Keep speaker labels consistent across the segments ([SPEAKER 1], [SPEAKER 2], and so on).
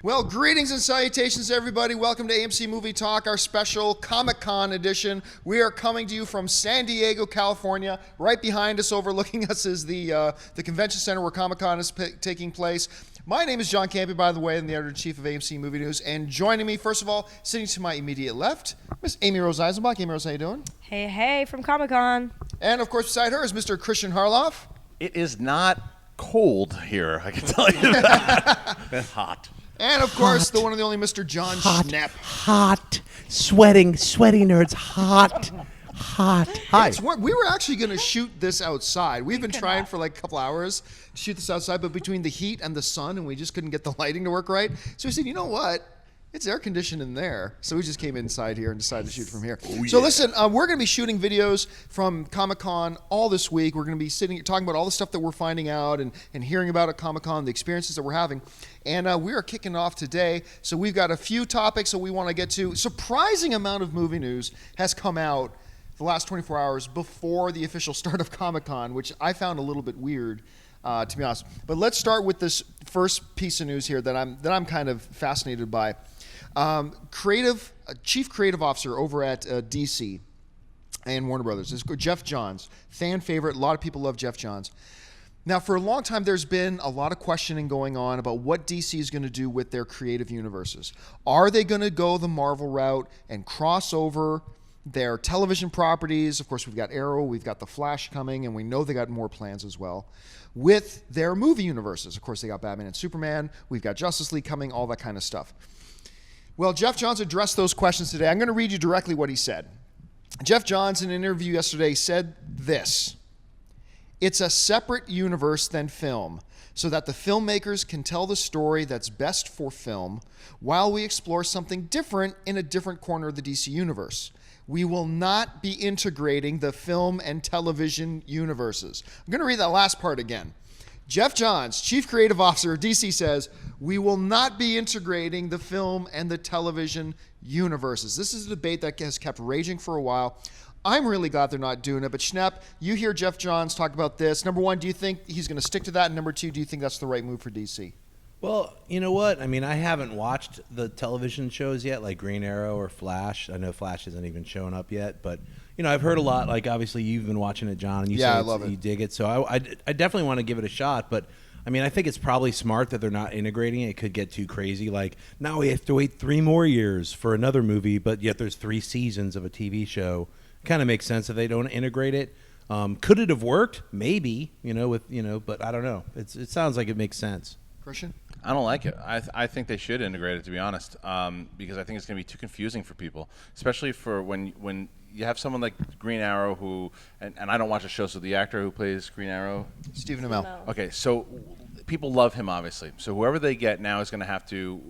[SPEAKER 1] Well, greetings and salutations, everybody. Welcome to AMC Movie Talk, our special Comicon edition. We are coming to you from San Diego, California. Right behind us, overlooking us, is the convention center where Comicon is taking place. My name is John Campy, by the way, and the editor-in-chief of AMC Movie News. And joining me, first of all, sitting to my immediate left, Miss Amy Rose Eisenbach. Amy Rose, how you doing?
[SPEAKER 2] Hey, hey, from Comicon.
[SPEAKER 1] And, of course, beside her is Mr. Christian Harloff.
[SPEAKER 3] It is not cold here, I can tell you that. It's hot.
[SPEAKER 1] And, of course, the one and the only Mr. John Schnapp.
[SPEAKER 4] Hot. Sweating nerds. Hot. Hi.
[SPEAKER 1] We were actually going to shoot this outside. We've been trying for like a couple hours to shoot this outside, but between the heat and the sun, and we just couldn't get the lighting to work right. So we said, you know what? It's air conditioned in there. So we just came inside here and decided to shoot from here. Oh, yeah. So listen, we're going to be shooting videos from Comic-Con all this week. We're going to be talking about all the stuff that we're finding out and hearing about at Comic-Con, the experiences that we're having. And we are kicking off today. So we've got a few topics that we want to get to. Surprising amount of movie news has come out the last 24 hours before the official start of Comic-Con, which I found a little bit weird, to be honest. But let's start with this first piece of news here that I'm kind of fascinated by. Chief Creative Officer over at DC and Warner Brothers is Jeff Johns, fan favorite. A lot of people love Jeff Johns. Now, for a long time, there's been a lot of questioning going on about what DC is going to do with their creative universes. Are they going to go the Marvel route and cross over their television properties? Of course, we've got Arrow, we've got The Flash coming, and we know they got more plans as well, with their movie universes. Of course, they got Batman and Superman, we've got Justice League coming, all that kind of stuff. Well, Jeff Johns addressed those questions today. I'm going to read you directly what he said. Jeff Johns, in an interview yesterday, said this: "It's a separate universe than film, so that the filmmakers can tell the story that's best for film while we explore something different in a different corner of the DC universe. We will not be integrating the film and television universes." I'm going to read that last part again. Jeff Johns, Chief Creative Officer of DC, says, "We will not be integrating the film and the television universes." This is a debate that has kept raging for a while. I'm really glad they're not doing it. But Schnapp, you hear Jeff Johns talk about this. Number one, do you think he's going to stick to that? And number two, do you think that's the right move for DC?
[SPEAKER 4] Well, you know what? I mean, I haven't watched the television shows yet, like Green Arrow or Flash. I know Flash isn't even showing up yet, but you know, I've heard a lot. Like, obviously, you've been watching it, John, and you
[SPEAKER 1] I love it.
[SPEAKER 4] You dig it. So I definitely want to give it a shot. But I mean, I think it's probably smart that they're not integrating it. It could get too crazy. Like, now we have to wait 3 more years for another movie, but yet there's 3 seasons of a TV show. Kind of makes sense if they don't integrate it. Could it have worked? Maybe. But I don't know. It sounds like it makes sense.
[SPEAKER 1] Christian?
[SPEAKER 3] I don't like it. I think they should integrate it, to be honest, because I think it's going to be too confusing for people, especially for when you have someone like Green Arrow who, and I don't watch the show, so the actor who plays Green Arrow?
[SPEAKER 1] Stephen Amell.
[SPEAKER 3] Okay, so people love him, obviously. So whoever they get now is going to have to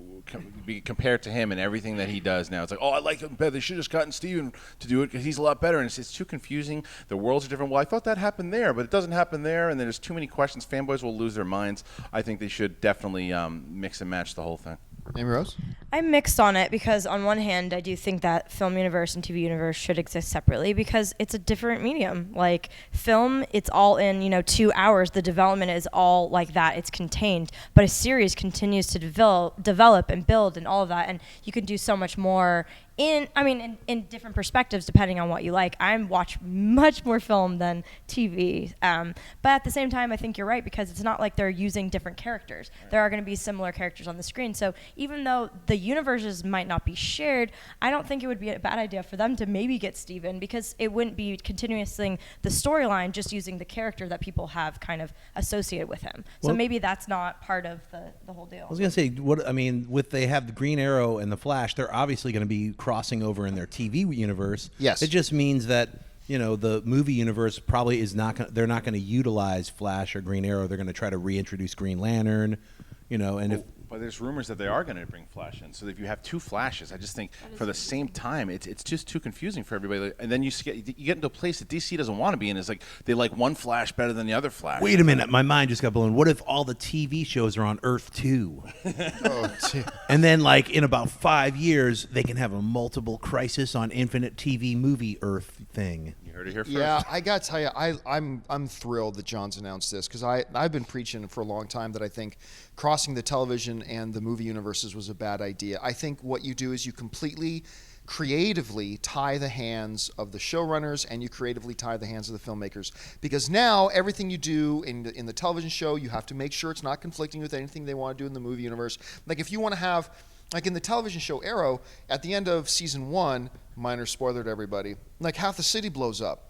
[SPEAKER 3] be compared to him and everything that he does now. It's like, oh, I like him better. They should have just gotten Steven to do it because he's a lot better. And it's too confusing. The worlds are different. Well, I thought that happened there, but it doesn't happen there. And there's too many questions. Fanboys will lose their minds. I think they should definitely mix and match the whole thing.
[SPEAKER 1] Amy Rose?
[SPEAKER 2] I'm mixed on it because on one hand, I do think that film universe and TV universe should exist separately because it's a different medium. Like film, it's all in, 2 hours. The development is all like that. It's contained. But a series continues to develop and build and all of that. And you can do so much more in different perspectives depending on what you like. I watch much more film than TV. But at the same time, I think you're right because it's not like they're using different characters. There are going to be similar characters on the screen. So even though the universes might not be shared, I don't think it would be a bad idea for them to maybe get Steven because it wouldn't be continuously the storyline, just using the character that people have kind of associated with him. So maybe that's not part of the whole deal.
[SPEAKER 4] I was going to say, they have the Green Arrow and the Flash, they're obviously going to be crossing over in their TV universe.
[SPEAKER 1] Yes.
[SPEAKER 4] It just means that, the movie universe probably is they're not going to utilize Flash or Green Arrow. They're going to try to reintroduce Green Lantern,
[SPEAKER 3] But there's rumors that they are going to bring Flash in. So if you have 2 Flashes, I just think for the same time, it's just too confusing for everybody. And then you get into a place that DC doesn't want to be in. It's like they like one Flash better than the other Flash.
[SPEAKER 4] Wait a minute, my mind just got blown. What if all the TV shows are on Earth 2? And then, like, in about 5 years, they can have a multiple crisis on Infinite TV movie Earth thing.
[SPEAKER 3] You heard it here first.
[SPEAKER 1] Yeah, I got to tell you, I'm thrilled that John's announced this because I've been preaching for a long time that I think crossing the television and the movie universes was a bad idea. I think what you do is you completely creatively tie the hands of the showrunners and you creatively tie the hands of the filmmakers, because now everything you do in the television show, you have to make sure it's not conflicting with anything they want to do in the movie universe. Like if you want to have, like in the television show Arrow, at the end of season 1, minor spoiler to everybody, like half the city blows up.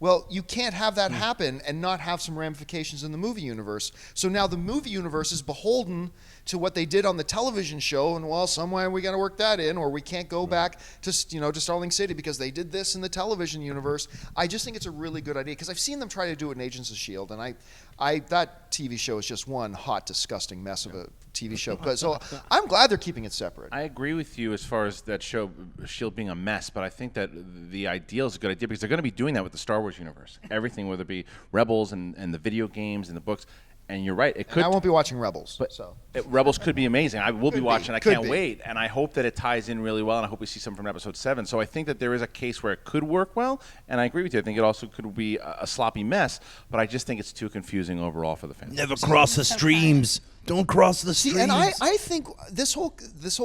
[SPEAKER 1] Well, you can't have that happen and not have some ramifications in the movie universe. So now the movie universe is beholden to what they did on the television show, and well, some way we got to work that in, or we can't go back to Starling City because they did this in the television universe. I just think it's a really good idea because I've seen them try to do it in Agents of S.H.I.E.L.D., and that TV show is just one hot, disgusting mess of a TV show. But so I'm glad they're keeping it separate.
[SPEAKER 3] I agree with you as far as that show, S.H.I.E.L.D. being a mess, but I think that the ideal is a good idea because they're going to be doing that with the Star Wars universe. Everything, whether it be Rebels and the video games and the books. And you're right. It could.
[SPEAKER 1] And I won't be watching Rebels.
[SPEAKER 3] But
[SPEAKER 1] so.
[SPEAKER 3] Rebels could be amazing. I will be watching. I
[SPEAKER 1] Could
[SPEAKER 3] can't
[SPEAKER 1] be.
[SPEAKER 3] wait. And I hope that it ties in really well. And I hope we see something from episode 7. So I think that there is a case where it could work well. And I agree with you. I think it also could be a sloppy mess. But I just think it's too confusing overall for the fans.
[SPEAKER 4] Never cross the streams. Don't cross the streams.
[SPEAKER 1] See, and I think this whole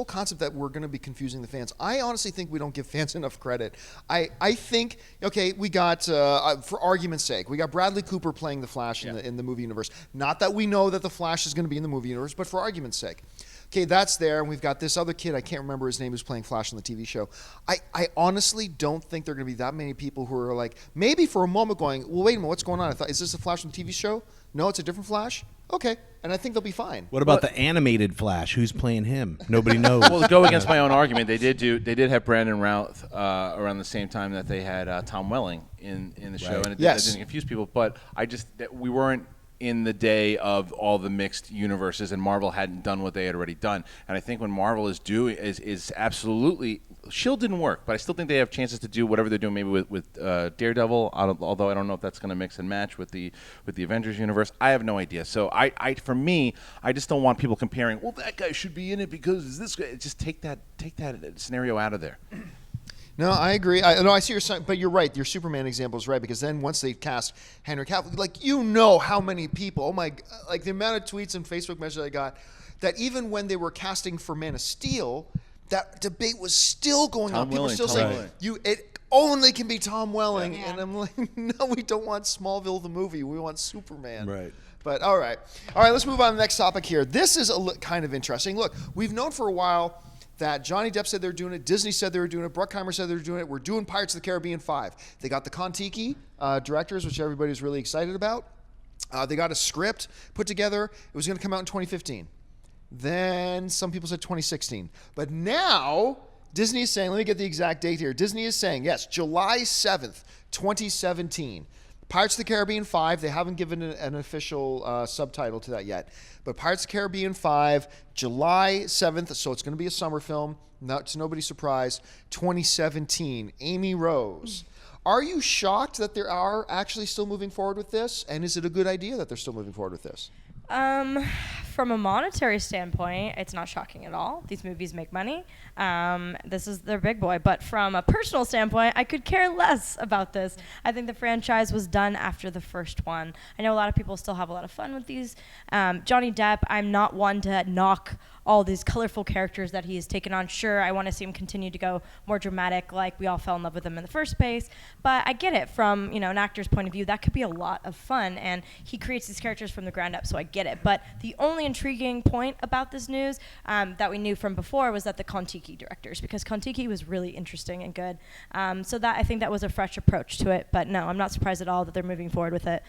[SPEAKER 1] concept that we're going to be confusing the fans, I honestly think we don't give fans enough credit. I think, okay, we got, for argument's sake, we got Bradley Cooper playing the Flash in the movie universe. Not that we know that the Flash is going to be in the movie universe, but for argument's sake. Okay, that's there, and we've got this other kid, I can't remember his name, who's playing Flash on the TV show. I honestly don't think there are going to be that many people who are like, maybe for a moment going, well, wait a minute, what's going on? Is this a Flash from the TV show? No, it's a different Flash? Okay, and I think they'll be fine.
[SPEAKER 4] What about the animated Flash? Who's playing him? Nobody knows.
[SPEAKER 3] Well, to go against my own argument, they did have Brandon Routh around the same time that they had Tom Welling in the show,
[SPEAKER 4] Right.
[SPEAKER 3] and it
[SPEAKER 1] Yes.
[SPEAKER 3] didn't confuse people. But we weren't in the day of all the mixed universes, and Marvel hadn't done what they had already done. And I think when Marvel is doing is absolutely, S.H.I.E.L.D. didn't work, but I still think they have chances to do whatever they're doing. Maybe with Daredevil, although I don't know if that's going to mix and match with the Avengers universe. I have no idea. So for me, I just don't want people comparing. Well, that guy should be in it because this guy. Just take that scenario out of there.
[SPEAKER 1] No, I agree. I see your son, but you're right. Your Superman example is right, because then once they cast Henry Cavill, like, you know how many people, like the amount of tweets and Facebook messages I got, that even when they were casting for Man of Steel, that debate was still going on. People were still saying, it only can be Tom Welling.
[SPEAKER 2] Yeah.
[SPEAKER 1] And I'm like, no, we don't want Smallville the movie. We want Superman.
[SPEAKER 4] Right.
[SPEAKER 1] But all right, let's move on to the next topic here. This is kind of interesting. Look, we've known for a while that Johnny Depp said they were doing it, Disney said they were doing it, Bruckheimer said they were doing it. We're doing Pirates of the Caribbean 5. They got the Kon-Tiki directors, which everybody's really excited about. They got a script put together. It was going to come out in 2015. Then some people said 2016. But now Disney is saying, let me get the exact date here. Disney is saying, yes, July 7th, 2017. Pirates of the Caribbean 5, they haven't given an official subtitle to that yet. But Pirates of the Caribbean 5, July 7th, so it's going to be a summer film. Not to nobody's surprise. 2017, Amy Rose. Are you shocked that they are actually still moving forward with this? And is it a good idea that they're still moving forward with this?
[SPEAKER 2] From a monetary standpoint, it's not shocking at all. These movies make money. This is their big boy. But from a personal standpoint, I could care less about this. I think the franchise was done after the first one. I know a lot of people still have a lot of fun with these. Johnny Depp, I'm not one to knock all these colorful characters that he has taken on. Sure, I want to see him continue to go more dramatic, like we all fell in love with him in the first place. But I get it from an actor's point of view. That could be a lot of fun, and he creates these characters from the ground up, so I get it. But the only intriguing point about this news that we knew from before was that the Kon-Tiki directors, because Kon-Tiki was really interesting and good. So that, I think that was a fresh approach to it. But no, I'm not surprised at all that they're moving forward with it.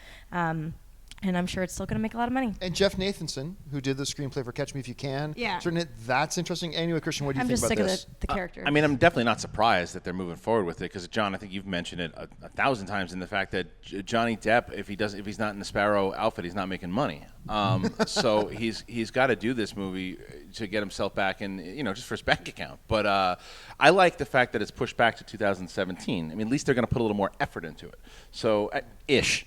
[SPEAKER 2] And I'm sure it's still going to make a lot of money.
[SPEAKER 1] And Jeff Nathanson, who did the screenplay for Catch Me If You Can.
[SPEAKER 2] Yeah.
[SPEAKER 1] Certainly, that's interesting. Anyway, Christian, what do you
[SPEAKER 2] I'm
[SPEAKER 1] think
[SPEAKER 2] just
[SPEAKER 1] about
[SPEAKER 2] sick
[SPEAKER 1] this?
[SPEAKER 2] of the character.
[SPEAKER 3] I mean, I'm definitely not surprised that they're moving forward with it because, John, I think you've mentioned it a 1,000 times in the fact that Johnny Depp, if he's not in the Sparrow outfit, he's not making money. So he's got to do this movie to get himself back in, just for his bank account. But I like the fact that it's pushed back to 2017. I mean, at least they're going to put a little more effort into it. So, ish.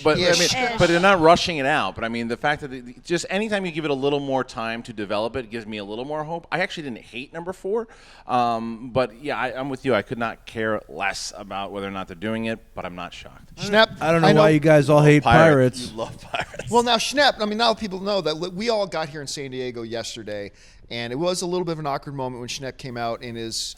[SPEAKER 3] But I
[SPEAKER 1] Ish.
[SPEAKER 3] mean, but they're not rushing it out. But I mean, the fact that just anytime you give it a little more time to develop it gives me a little more hope. I actually didn't hate number 4, but yeah, I'm with you. I could not care less about whether or not they're doing it, but I'm not shocked.
[SPEAKER 1] Schnepp,
[SPEAKER 4] I don't know why you guys all hate pirates.
[SPEAKER 3] You love pirates.
[SPEAKER 1] Well, now Schnepp, I mean, now people know that we all got here in San Diego yesterday, and it was a little bit of an awkward moment when Schnepp came out in his,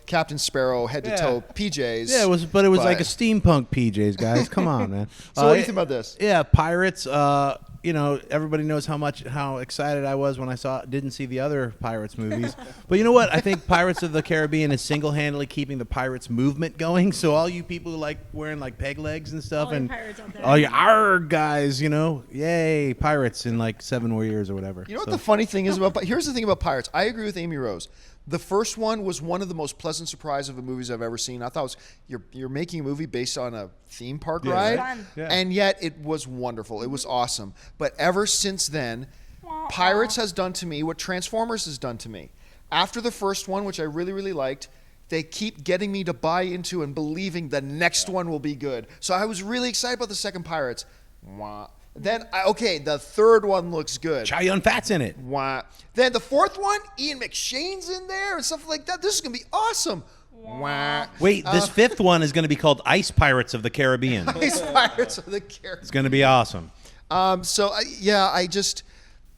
[SPEAKER 1] Captain Sparrow head-to-toe PJs.
[SPEAKER 4] Yeah, it was like a steampunk PJs, guys. Come on, man.
[SPEAKER 1] So what do you think about this?
[SPEAKER 4] Yeah, pirates. Everybody knows how excited I was when I didn't see the other Pirates movies. But you know what? I think Pirates of the Caribbean is single-handedly keeping the Pirates movement going. So all you people who like wearing like peg legs and stuff, and all you arg guys, yay, pirates in like 7 more years or whatever.
[SPEAKER 1] You know what the funny thing is about? Here's the thing about Pirates. I agree with Amy Rose. The first one was one of the most pleasant surprises of the movies I've ever seen. I thought it was you're making a movie based on a theme park ride,
[SPEAKER 2] Fun.
[SPEAKER 4] Yeah.
[SPEAKER 1] and yet it was wonderful. It was awesome. But ever since then, Pirates has done to me what Transformers has done to me. After the first one, which I really, really liked, they keep getting me to buy into and believing the next one will be good. So I was really excited about the second Pirates. Then, the third one looks good.
[SPEAKER 4] Chow Yun-Fat's in it.
[SPEAKER 1] Wah. Then the fourth one, Ian McShane's in there and stuff like that. This is going to be awesome. Wah.
[SPEAKER 4] Wait, this fifth one is going to be called Ice Pirates of the Caribbean.
[SPEAKER 1] Ice Pirates of the Caribbean.
[SPEAKER 4] It's going to be awesome.
[SPEAKER 1] I just,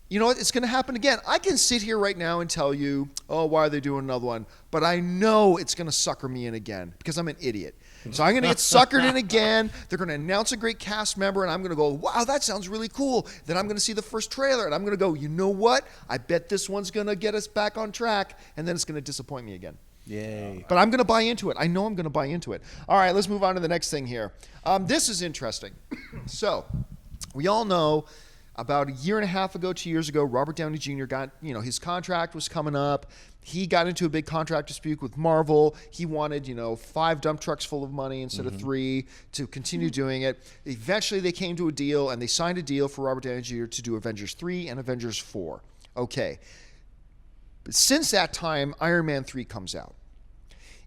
[SPEAKER 1] you know what? It's going to happen again. I can sit here right now and tell you, why are they doing another one? But I know it's going to sucker me in again because I'm an idiot. So I'm going to get suckered in again. They're going to announce a great cast member, and I'm going to go, wow, that sounds really cool. Then I'm going to see the first trailer, and I'm going to go, you know what? I bet this one's going to get us back on track, and then it's going to disappoint me again.
[SPEAKER 4] Yay.
[SPEAKER 1] But I'm going to buy into it. I know I'm going to buy into it. All right, let's move on to the next thing here. This is interesting. So we all know about a year and a half ago, 2 years ago, Robert Downey Jr. got, his contract was coming up. He got into a big contract dispute with Marvel. He wanted, 5 dump trucks full of money instead of 3 to continue doing it. Eventually, they came to a deal, and they signed a deal for Robert Downey Jr. to do Avengers 3 and Avengers 4. Okay. But since that time, Iron Man 3 comes out.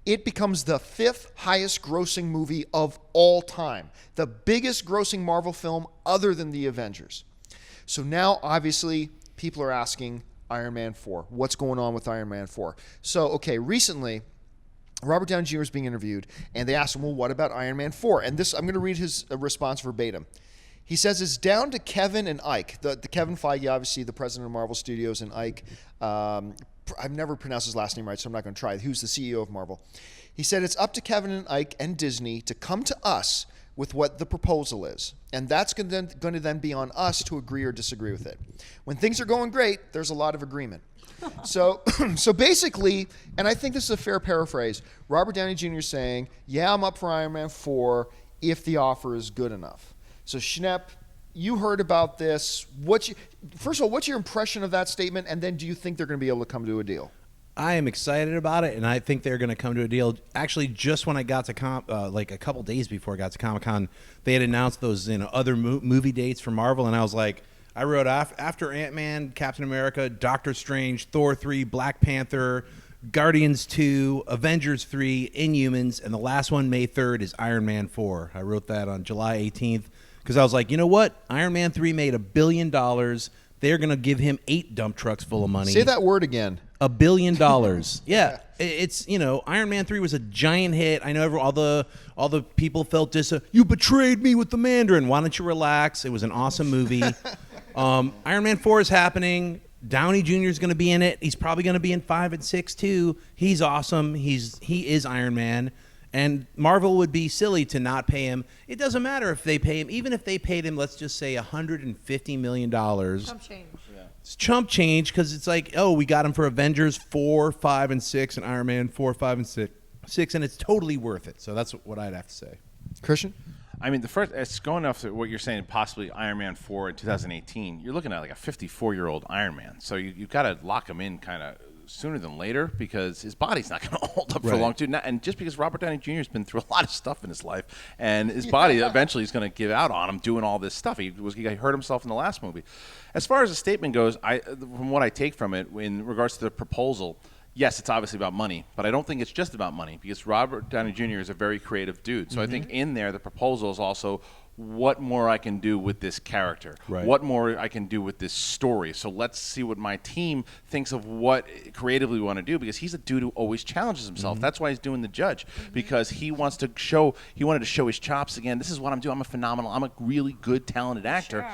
[SPEAKER 1] It becomes the 5th highest grossing movie of all time. The biggest grossing Marvel film other than the Avengers. So now, obviously, people are asking Iron Man 4. What's going on with Iron Man 4? So, recently, Robert Downey Jr. is being interviewed, and they asked him, well, what about Iron Man 4? And this, I'm going to read his response verbatim. He says, it's down to Kevin and Ike. The Kevin Feige, obviously, the president of Marvel Studios, and Ike, I've never pronounced his last name right, so I'm not going to try. Who's the CEO of Marvel? He said, it's up to Kevin and Ike and Disney to come to us with what the proposal is. And that's going to then be on us to agree or disagree with it. When things are going great, there's a lot of agreement. So basically, and I think this is a fair paraphrase, Robert Downey Jr. is saying, yeah, I'm up for Iron Man 4 if the offer is good enough. So Schnepp, you heard about this. First of all, what's your impression of that statement? And then do you think they're going to be able to come to a deal?
[SPEAKER 4] I am excited about it, and I think they're going to come to a deal. Actually, just when I got to like a couple days before I got to Comicon, they had announced those other movie dates for Marvel, and I was like, I wrote after Ant-Man, Captain America, Doctor Strange, Thor 3, Black Panther, Guardians 2, Avengers 3, Inhumans, and the last one, May 3rd, is Iron Man 4. I wrote that on July 18th because I was like, you know what? Iron Man 3 made $1 billion. They're going to give him 8 dump trucks full of money.
[SPEAKER 1] Say that word again.
[SPEAKER 4] $1 billion. Yeah, it's Iron Man 3 was a giant hit. I know all the people felt you betrayed me with the Mandarin. Why don't you relax? It was an awesome movie. Iron Man 4 is happening. Downey Jr. is going to be in it. He's probably going to be in 5 and 6 too. He's awesome. He is Iron Man. And Marvel would be silly to not pay him. It doesn't matter if they pay him. Even if they paid him, let's just say $150 million.
[SPEAKER 2] Chump change.
[SPEAKER 4] It's chump change because it's like, we got him for Avengers 4, 5, and 6, and Iron Man 4, 5, and 6, and it's totally worth it. So that's what I'd have to say.
[SPEAKER 1] Christian?
[SPEAKER 3] I mean, it's going off to what you're saying, possibly Iron Man 4 in 2018. You're looking at like a 54-year-old Iron Man. So you've got to lock him in kind of sooner than later because his body's not going to hold up for long, too. And just because Robert Downey Jr. has been through a lot of stuff in his life, and his body eventually is going to give out on him doing all this stuff. He hurt himself in the last movie. As far as the statement goes, from what I take from it in regards to the proposal, yes, it's obviously about money, but I don't think it's just about money because Robert Downey Jr. is a very creative dude. So I think in there, the proposal is also what more I can do with this character, what more I can do with this story. So let's see what my team thinks of what creatively we want to do, because he's a dude who always challenges himself. That's why he's doing The Judge, because he wanted to show his chops again. This is what I'm doing. I'm a really good, talented actor.
[SPEAKER 2] Sure.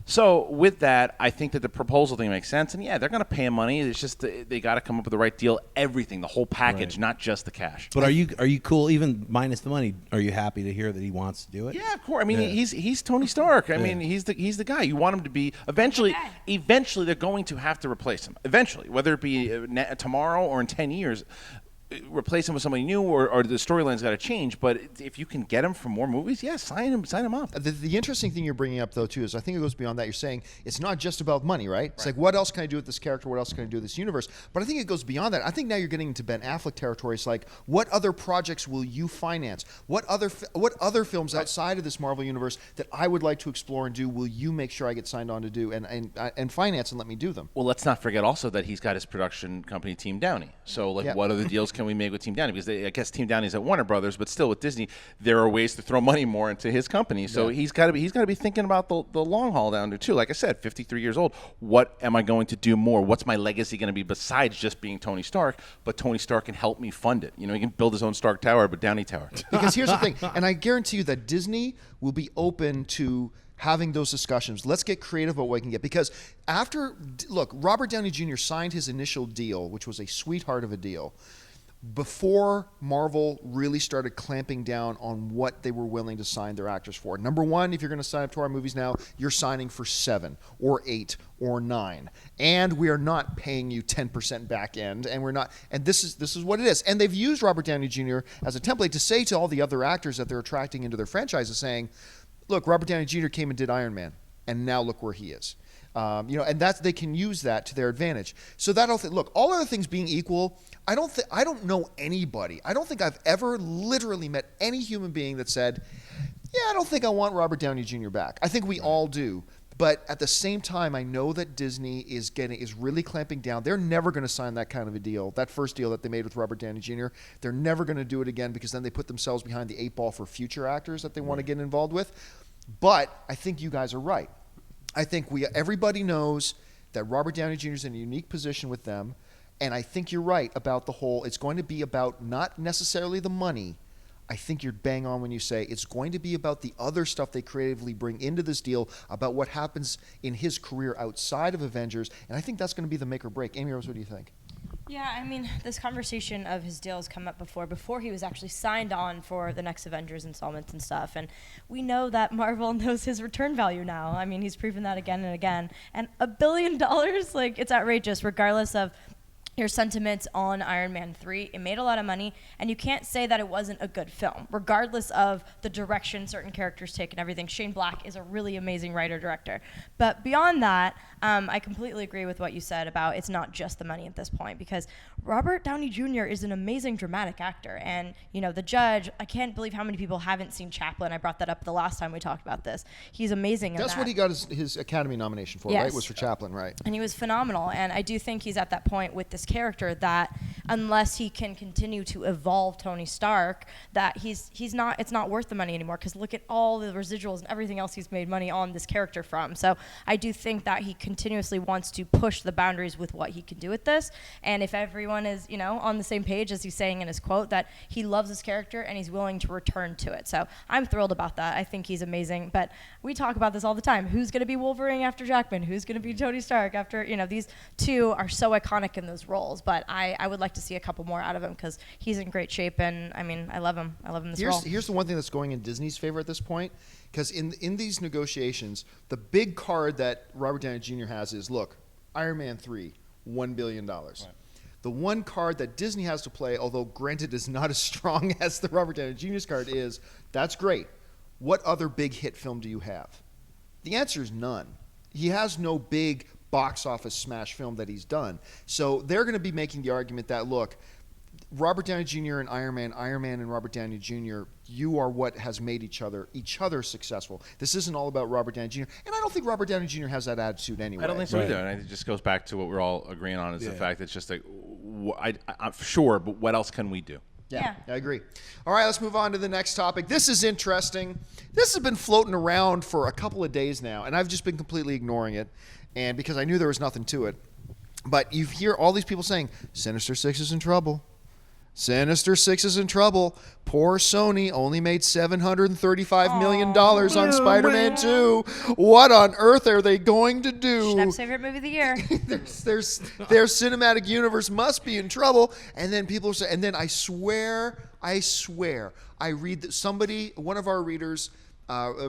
[SPEAKER 3] So with that, I think that the proposal thing makes sense. And yeah, they're going to pay him money. It's just they got to come up with the right deal, everything, the whole package, not just the cash.
[SPEAKER 4] But are you cool, even minus the money? Are you happy to hear that he wants to do it?
[SPEAKER 3] Yeah, of course. I mean, he's Tony Stark. I mean, he's the guy. You want him to be eventually they're going to have to replace him. Eventually, whether it be tomorrow or in 10 years. Replace him with somebody new, or the storyline's got to change. But if you can get him for more movies, sign him up.
[SPEAKER 1] The interesting thing you're bringing up, though, too, is I think it goes beyond that. You're saying it's not just about money, right? It's like, what else can I do with this character? What else can I do with this universe? But I think it goes beyond that. I think now you're getting into Ben Affleck territory. It's like, what other projects will you finance? What other films outside of this Marvel universe that I would like to explore and do will you make sure I get signed on to do and finance and let me do them?
[SPEAKER 3] Well, let's not forget also that he's got his production company, Team Downey. So, what other deals can we make with Team Downey? Because I guess Team Downey's at Warner Brothers, but still with Disney, there are ways to throw money more into his company. So he's got to be thinking about the long haul down there too. Like I said, 53 years old. What am I going to do more? What's my legacy going to be besides just being Tony Stark? But Tony Stark can help me fund it. He can build his own Stark Tower, but Downey Tower.
[SPEAKER 1] Because here's the thing, and I guarantee you that Disney will be open to having those discussions. Let's get creative about what we can get. Because Robert Downey Jr. signed his initial deal, which was a sweetheart of a deal, before Marvel really started clamping down on what they were willing to sign their actors for. Number one, if you're going to sign up to our movies now, you're signing for 7 or 8 or 9. And we are not paying you 10% back end. And we're not, and this is what it is. And they've used Robert Downey Jr. as a template to say to all the other actors that they're attracting into their franchises, saying, look, Robert Downey Jr. came and did Iron Man, and now look where he is. And they can use that to their advantage. So look, all other things being equal, I don't know anybody. I don't think I've ever literally met any human being that said, I don't think I want Robert Downey Jr. back. I think we all do. But at the same time, I know that Disney is really clamping down. They're never going to sign that kind of a deal. That first deal that they made with Robert Downey Jr., they're never going to do it again, because then they put themselves behind the 8 ball for future actors that they want to get involved with. But I think you guys are right. I think everybody knows that Robert Downey Jr. is in a unique position with them, and I think you're right about the whole, it's going to be about not necessarily the money. I think you're bang on when you say it's going to be about the other stuff they creatively bring into this deal, about what happens in his career outside of Avengers, and I think that's going to be the make or break. Amy Rose, what do you think?
[SPEAKER 2] Yeah, I mean, this conversation of his deals come up before he was actually signed on for the next Avengers installments and stuff. And we know that Marvel knows his return value now. I mean, he's proven that again and again. And $1 billion, it's outrageous, regardless of your sentiments on Iron Man 3. It made a lot of money, and you can't say that it wasn't a good film, regardless of the direction certain characters take and everything. Shane Black is a really amazing writer-director. But beyond that, I completely agree with what you said about it's not just the money at this point, because Robert Downey Jr. is an amazing dramatic actor. And, The Judge, I can't believe how many people haven't seen Chaplin. I brought that up the last time we talked about this. He's amazing in that.
[SPEAKER 1] That's what he got his Academy nomination for,
[SPEAKER 2] yes.
[SPEAKER 1] right? Was for Chaplin, right?
[SPEAKER 2] And he was phenomenal. And I do think he's at that point with this character that unless he can continue to evolve Tony Stark, that it's not worth the money anymore, because look at all the residuals and everything else he's made money on this character from. So I do think that he continuously wants to push the boundaries with what he can do with this. And if everyone is, on the same page, as he's saying in his quote, that he loves his character and he's willing to return to it. So I'm thrilled about that. I think he's amazing. But we talk about this all the time. Who's going to be Wolverine after Jackman? Who's going to be Tony Stark after, these two are so iconic in those roles. But I would like to see a couple more out of him, because he's in great shape, and I mean, I love him. I love him in this role.
[SPEAKER 1] Here's the one thing that's going in Disney's favor at this point, because in these negotiations, the big card that Robert Downey Jr. has is, look, Iron Man 3, $1 billion. Right. The one card that Disney has to play, although granted is not as strong as the Robert Downey Jr.'s card, is, that's great. What other big hit film do you have? The answer is none. He has no big box office smash film that he's done. So they're going to be making the argument that, look, Robert Downey Jr. and Iron Man and Robert Downey Jr., you are what has made each other successful. This isn't all about Robert Downey Jr., and I don't think Robert Downey Jr. has that attitude anyway.
[SPEAKER 3] I don't think so either, and it just goes back to what we're all agreeing on, is the fact that it's just like, I'm sure, but what else can we do?
[SPEAKER 2] Yeah.
[SPEAKER 1] I agree. All right, let's move on to the next topic. This is interesting. This has been floating around for a couple of days now, and I've just been completely ignoring it, and because I knew there was nothing to it. But you hear all these people saying, Sinister Six is in trouble. Sinister Six is in trouble. Poor Sony only made $735 million on Spider-Man 2. What on earth are they going to do?
[SPEAKER 2] Schnepp's favorite movie of the year.
[SPEAKER 1] Their cinematic universe must be in trouble. And then people are saying, and then I swear, I read that somebody, one of our readers,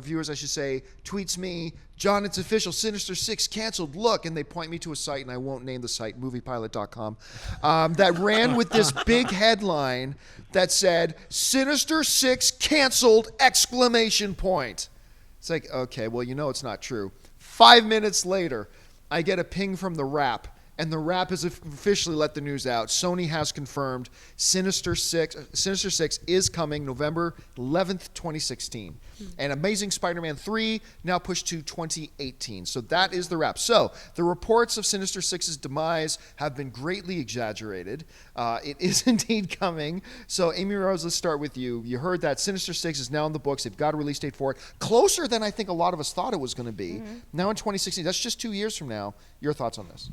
[SPEAKER 1] viewers, I should say, tweets me, John, it's official, Sinister Six canceled, look, and they point me to a site, and I won't name the site, moviepilot.com, that ran with this big headline that said, Sinister Six canceled, exclamation point. It's like, okay, well, you know it's not true. 5 minutes later, I get a ping from the Wrap, and the Wrap has officially let the news out. Sony has confirmed Sinister Six is coming November 11th, 2016. And Amazing Spider-Man 3 now pushed to 2018. So that is the Wrap. So the reports of Sinister Six's demise have been greatly exaggerated. It is indeed coming. So Amy Rose, let's start with you. You heard that Sinister Six is now in the books. They've got a release date for it. Closer than I think a lot of us thought it was going to be. Now in 2016. That's just 2 years from now. Your thoughts on this?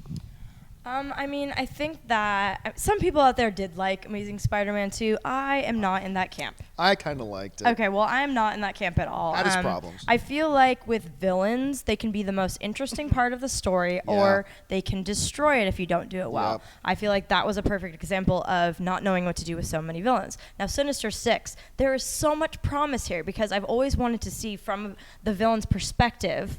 [SPEAKER 2] I mean, I think that some people out there did like Amazing Spider-Man 2. I am not in that camp.
[SPEAKER 1] I kind of liked it.
[SPEAKER 2] Okay, well, I am not in that camp at all.
[SPEAKER 1] Had its problems.
[SPEAKER 2] I feel like with villains, they can be the most interesting part of the story, or they can destroy it if you don't do it well.
[SPEAKER 1] Yep.
[SPEAKER 2] I feel like that was a perfect example of not knowing what to do with so many villains. Now, Sinister Six, there is so much promise here because I've always wanted to see from the villain's perspective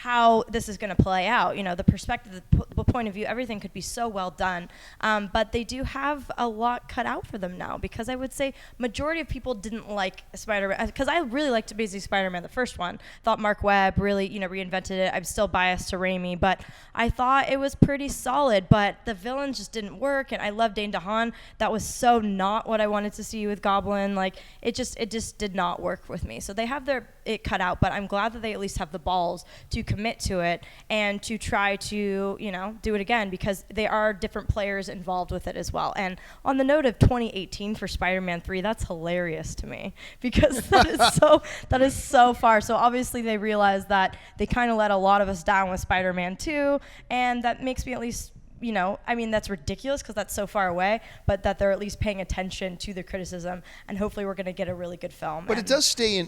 [SPEAKER 2] how this is going to play out. You know, the perspective, the point of view, everything could be so well done. But they do have a lot cut out for them now because I would say majority of people didn't like Spider-Man, because I really liked Amazing Spider-Man, the first one. Thought Mark Webb really, reinvented it. I'm still biased to Raimi, but I thought it was pretty solid, but the villains just didn't work, and I love Dane DeHaan. That was so not what I wanted to see with Goblin. Like, it just did not work with me. So they have it cut out, but I'm glad that they at least have the balls to commit to it and to try to, do it again, because there are different players involved with it as well. And on the note of 2018 for Spider-Man 3, that's hilarious to me because that is so far. So obviously they realized that they kind of let a lot of us down with Spider-Man 2, and that makes me at least, that's ridiculous because that's so far away, but that they're at least paying attention to the criticism, and hopefully we're going to get a really good film.
[SPEAKER 1] But it does stay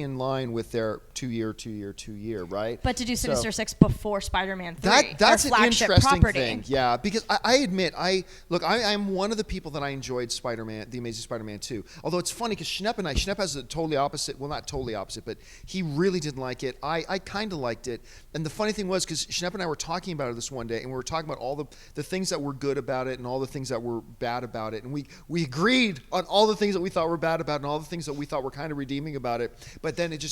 [SPEAKER 1] in line with their 2 year, right?
[SPEAKER 2] But to do Sinister Six before Spider-Man 3,
[SPEAKER 1] that's an interesting
[SPEAKER 2] property.
[SPEAKER 1] thing. Yeah, because I admit, I'm one of the people that I enjoyed Spider-Man, the Amazing Spider-Man 2. Although it's funny because Schnepp has a totally opposite, well, not totally opposite, but he really didn't like it. I kind of liked it. And the funny thing was, because Schnepp and I were talking about it this one day, and we were talking about all the things that were good about it and all the things that were bad about it. And we agreed on all the things that we thought were bad about it and all the things that we thought were kind of redeeming about it. But then it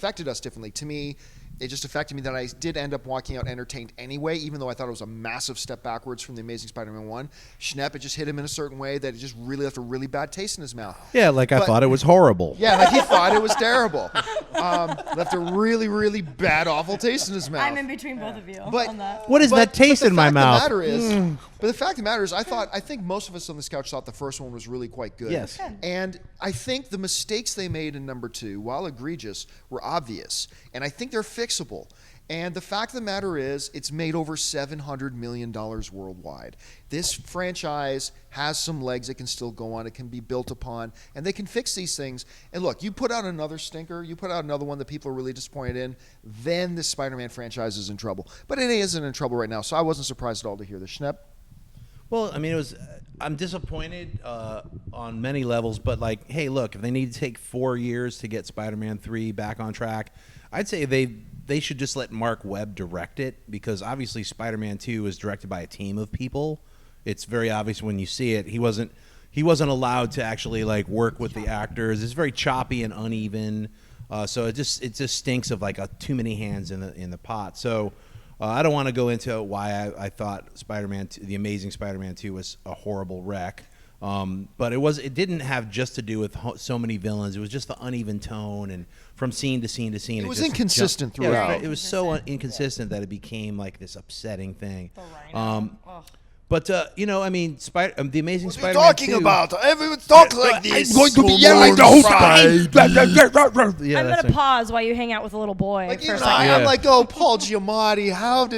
[SPEAKER 1] affected us differently. To me, it just affected me that I did end up walking out entertained anyway, even though I thought it was a massive step backwards from The Amazing Spider-Man 1. Schnepp, it just hit him in a certain way that it just really left a really bad taste in his mouth.
[SPEAKER 4] Yeah, I thought it was horrible.
[SPEAKER 1] Yeah, like he thought it was terrible. Left a really, really bad, awful taste in his mouth.
[SPEAKER 2] I'm in between both of you on that.
[SPEAKER 4] What is that taste in my mouth?
[SPEAKER 1] But the fact of the matter is, I think most of us on this couch thought the first one was really quite good.
[SPEAKER 4] Yes.
[SPEAKER 1] And I think the mistakes they made in number 2, while egregious, were obvious. And I think they're fixable. And the fact of the matter is, it's made over $700 million worldwide. This franchise has some legs it can still go on. It can be built upon, and they can fix these things. And look, you put out another stinker, you put out another one that people are really disappointed in, then the Spider-Man franchise is in trouble. But it isn't in trouble right now, so I wasn't surprised at all to hear this. Schnepp?
[SPEAKER 4] Well, I'm disappointed on many levels, but hey, look, if they need to take 4 years to get Spider-Man 3 back on track, I'd say they should just let Mark Webb direct it, because obviously Spider-Man 2 is directed by a team of people. It's very obvious when you see it. He wasn't allowed to actually work with the actors. It's very choppy and uneven. So it just stinks of too many hands in the pot. So I don't want to go into why I thought The Amazing Spider-Man 2 was a horrible wreck. But it didn't have just to do with so many villains. It was just the uneven tone, and from scene to scene to scene.
[SPEAKER 1] It was inconsistent throughout.
[SPEAKER 4] It was so inconsistent that it became this upsetting thing. But I mean, the Amazing Spider-Man.
[SPEAKER 1] Talking
[SPEAKER 4] 2,
[SPEAKER 1] about everyone talks like this.
[SPEAKER 4] I'm going to be yelling the whole time.
[SPEAKER 2] I'm gonna pause while you hang out with a little boy
[SPEAKER 1] Like
[SPEAKER 2] for
[SPEAKER 1] even
[SPEAKER 2] a second.
[SPEAKER 1] I'm like, oh, Paul Giamatti.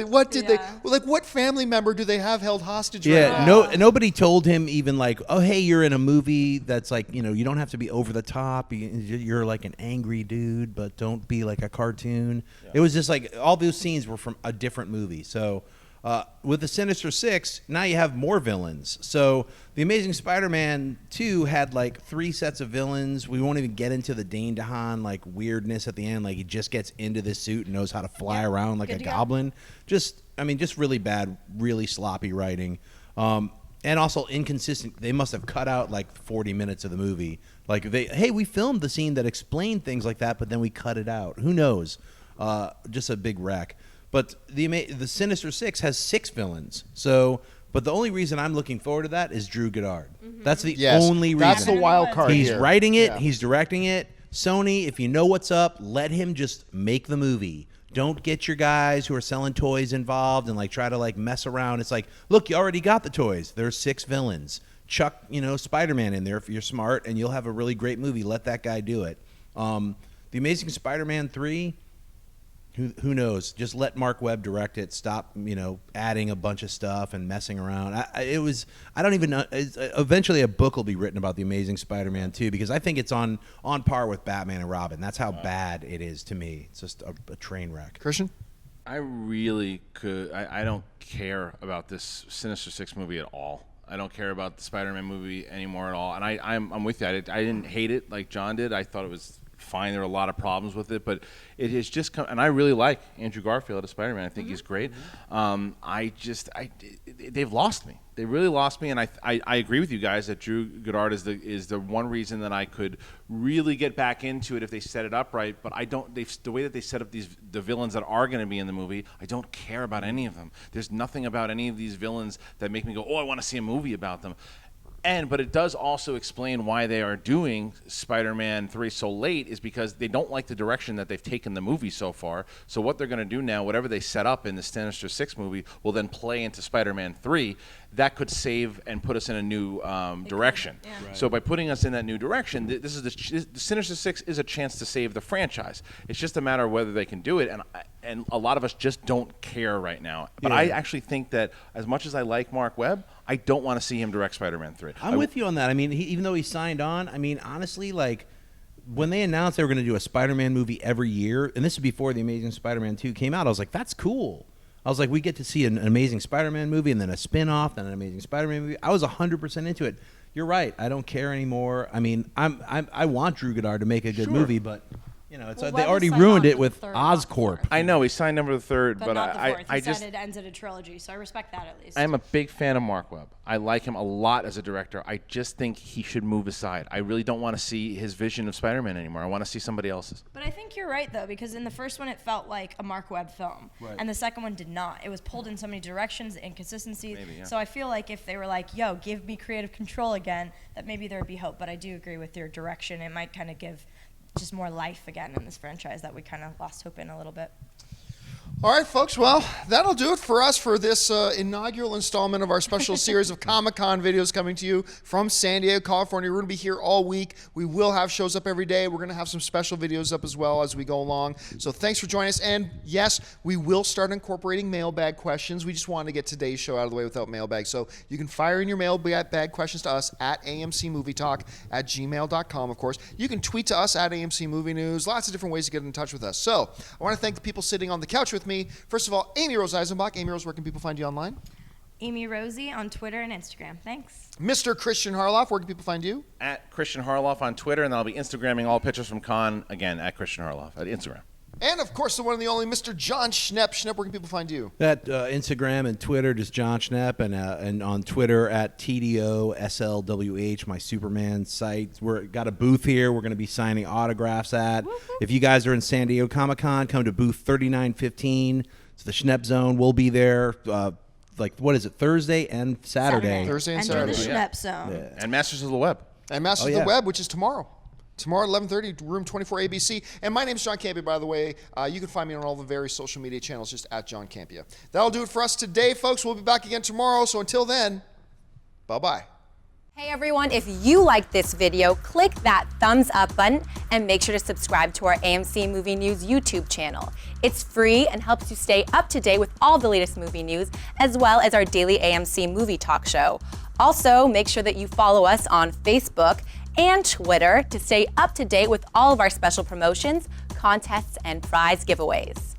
[SPEAKER 1] What did
[SPEAKER 2] Yeah.
[SPEAKER 1] they? Like, what family member do they have held hostage?
[SPEAKER 4] Yeah,
[SPEAKER 1] right now?
[SPEAKER 4] nobody told him even like, oh, hey, you're in a movie that's like, you don't have to be over the top. You're like an angry dude, but don't be like a cartoon. Yeah. It was just like all those scenes were from a different movie. So with the Sinister Six, now you have more villains. So the Amazing Spider-Man 2 had like 3 sets of villains. We won't even get into the Dane DeHaan like weirdness at the end. Like he just gets into this suit and knows how to fly around like a goblin. Just really bad, really sloppy writing. And also inconsistent. They must have cut out like 40 minutes of the movie. Like we filmed the scene that explained things like that, but then we cut it out. Who knows? Just a big wreck. But the Sinister Six has 6 villains. But the only reason I'm looking forward to that is Drew Goddard. Mm-hmm. That's the only reason.
[SPEAKER 1] That's the wild card.
[SPEAKER 4] He's
[SPEAKER 1] here.
[SPEAKER 4] writing it.
[SPEAKER 1] Yeah.
[SPEAKER 4] He's directing it. Sony, if you know what's up, let him just make the movie. Don't get your guys who are selling toys involved and like try to like mess around. It's like, look, you already got the toys. There's 6 villains. Chuck, Spider-Man in there if you're smart, and you'll have a really great movie. Let that guy do it. The Amazing Spider-Man 3. Who knows? Just let Mark Webb direct it. Stop, adding a bunch of stuff and messing around. I don't even know. Eventually, a book will be written about the Amazing Spider-Man 2 because I think it's on par with Batman and Robin. That's how bad it is to me. It's just a train wreck.
[SPEAKER 1] Christian?
[SPEAKER 3] I really could. I don't care about this Sinister Six movie at all. I don't care about the Spider-Man movie anymore at all. And I'm with you. I didn't hate it like John did. I thought it was fine. There were a lot of problems with it, but it has just come. And I really like Andrew Garfield as Spider-Man. I think he's great. They've lost me. They really lost me, and I agree with you guys that Drew Goddard is the one reason that I could really get back into it if they set it up right. But I don't. The way that they set up the villains that are going to be in the movie, I don't care about any of them. There's nothing about any of these villains that make me go, oh, I want to see a movie about them. But it does also explain why they are doing Spider-Man 3 so late is because they don't like the direction that they've taken the movie so far. So what they're going to do now, whatever they set up in the Sinister Six movie, will then play into Spider-Man 3. That could save and put us in a new direction. Yeah. Right. So by putting us in that new direction, this is the Sinister Six is a chance to save the franchise. It's just a matter of whether they can do it, and a lot of us just don't care right now. But I actually think that as much as I like Mark Webb, I don't want to see him direct Spider-Man 3.
[SPEAKER 4] I'm with you on that. I mean, even though he signed on, I mean, honestly, like, when they announced they were going to do a Spider-Man movie every year, and this is before The Amazing Spider-Man 2 came out, I was like, that's cool. I was like, we get to see an Amazing Spider-Man movie and then a spin-off, then an Amazing Spider-Man movie. I was 100% into it. You're right. I don't care anymore. I mean, I want Drew Goddard to make a good movie, but... they already ruined it with Oscorp.
[SPEAKER 3] I know he signed number the third, but
[SPEAKER 2] not the fourth.
[SPEAKER 3] I
[SPEAKER 2] He
[SPEAKER 3] just
[SPEAKER 2] said it ends at a trilogy, so I respect that at least.
[SPEAKER 3] I'm a big fan of Mark Webb. I like him a lot as a director. I just think he should move aside. I really don't want to see his vision of Spider-Man anymore. I want to see somebody else's.
[SPEAKER 2] But I think you're right though, because in the first one it felt like a Mark Webb film, and the second one did not. It was pulled in so many directions, inconsistencies.
[SPEAKER 3] Maybe, yeah.
[SPEAKER 2] So I feel like if they were like, "Yo, give me creative control again," that maybe there would be hope. But I do agree with your direction. It might kind of give just more life again in this franchise that we kind of lost hope in a little bit.
[SPEAKER 1] All right, folks. Well, that'll do it for us for this inaugural installment of our special series of Comicon videos coming to you from San Diego, California. We're going to be here all week. We will have shows up every day. We're going to have some special videos up as well as we go along. So thanks for joining us. And yes, we will start incorporating mailbag questions. We just wanted to get today's show out of the way without mailbag. So you can fire in your mailbag questions to us at AMC Movie Talk at gmail.com, of course. You can tweet to us at AMC Movie News. Lots of different ways to get in touch with us. So I want to thank the people sitting on the couch with me. First of all, Amy Rose Eisenbach. Amy Rose, where can people find you online?
[SPEAKER 2] Amy Rosie on Twitter and Instagram. Thanks.
[SPEAKER 1] Mr. Christian Harloff, where can people find you?
[SPEAKER 3] At Christian Harloff on Twitter, and then I'll be Instagramming all pictures from Con, again, at Christian Harloff at Instagram.
[SPEAKER 1] And, of course, the one and the only Mr. John Schnepp. Schnepp, where can people find you?
[SPEAKER 4] At Instagram and Twitter, just John Schnepp, and on Twitter at TDOSLWH, my Superman site. We've got a booth here we're going to be signing autographs at. Woo-hoo. If you guys are in San Diego Comic-Con, come to booth 3915. It's the Schnepp Zone. We'll be there, what is it, Thursday and Saturday.
[SPEAKER 1] Thursday and Saturday.
[SPEAKER 2] Enter the Schnepp Zone.
[SPEAKER 3] Yeah. And Masters of the Web.
[SPEAKER 1] And Masters of the Web, which is tomorrow. Tomorrow, 11:30, room 24 ABC. And my name's John Campia, by the way. You can find me on all the various social media channels, just at John Campia. That'll do it for us today, folks. We'll be back again tomorrow. So until then, bye-bye.
[SPEAKER 5] Hey everyone, if you liked this video, click that thumbs up button and make sure to subscribe to our AMC Movie News YouTube channel. It's free and helps you stay up to date with all the latest movie news, as well as our daily AMC Movie Talk show. Also, make sure that you follow us on Facebook and Twitter to stay up to date with all of our special promotions, contests, and prize giveaways.